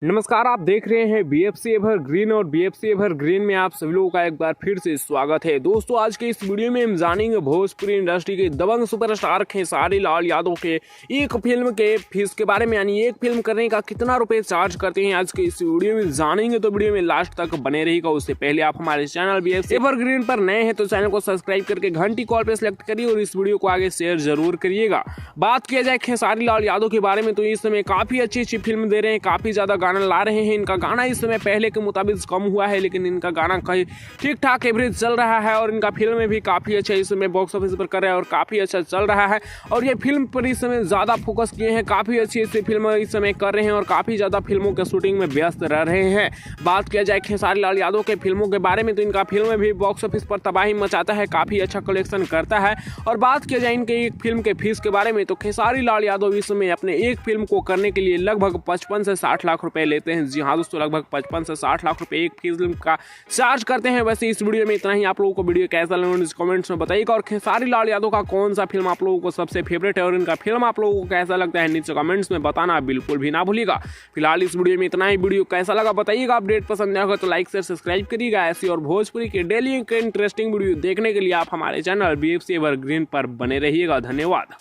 नमस्कार, आप देख रहे हैं बीएफसी एवरग्रीन और बीएफसी एवरग्रीन में आप सभी लोगों का एक बार फिर से स्वागत है। दोस्तों, आज के इस वीडियो में हम जानेंगे भोजपुरी इंडस्ट्री के दबंग सुपरस्टार खेसारी लाल यादव के एक फिल्म के फीस के बारे में, यानी एक फिल्म करने का कितना रुपए चार्ज करते हैं। आज के इस वीडियो में जानेंगे, तो वीडियो में लास्ट तक बने रहेगा। उससे पहले आप हमारे चैनल बीएफसी एवरग्रीन पर नए हैं तो चैनल को सब्सक्राइब करके घंटी कॉल पर सिलेक्ट करिए और इस वीडियो को आगे शेयर जरूर करिएगा। बात किया जाए खेसारी लाल यादव के बारे में, तो इस समय काफी अच्छी फिल्म दे रहे हैं, काफी ज्यादा गाना ला रहे हैं। इनका गाना इस समय पहले के मुताबिक कम हुआ है, लेकिन इनका गाना कहीं ठीक ठाक एवरेज चल रहा है और इनका फिल्म में भी काफी अच्छा इस समय बॉक्स ऑफिस पर कर रहा है और काफी अच्छा चल रहा है। और ये फिल्म पर इस समय ज्यादा फोकस किए हैं, काफी अच्छी फिल्म इस समय कर रहे हैं और काफी ज्यादा फिल्मों के शूटिंग में व्यस्त रह रहे हैं। बात किया जाए खेसारी लाल यादव के फिल्मों के बारे में, तो इनका फिल्म भी बॉक्स ऑफिस पर तबाही मचाता है, काफी अच्छा कलेक्शन करता है। और बात किया जाए इनके एक फिल्म के फीस के बारे में, तो खेसारी लाल यादव इस समय अपने एक फिल्म को करने के लिए लगभग 55 से 60 लाख रुपए लेते हैं। जी हाँ दोस्तों, लगभग 55 से 60 लाख रुपए एक फिल्म का चार्ज करते हैं। वैसे इस वीडियो में इतना ही। आप लोगों को वीडियो कैसा लगा कमेंट्स में बताइएगा और खेसारी लाल यादव का कौन सा फिल्म आप लोगों को सबसे फेवरेट है और इनका फिल्म आप लोगों को कैसा लगता है नीचे कमेंट्स में बताना बिल्कुल भी ना भूलिएगा। फिलहाल इस वीडियो में इतना ही। वीडियो कैसा लगा बताइएगा। अपडेट पसंद आएगा तो लाइक शेयर सब्सक्राइब करिएगा। ऐसी और भोजपुरी के डेली इंटरेस्टिंग वीडियो देखने के लिए आप हमारे चैनल बीएफसी एवरग्रीन पर बने रहिएगा। धन्यवाद।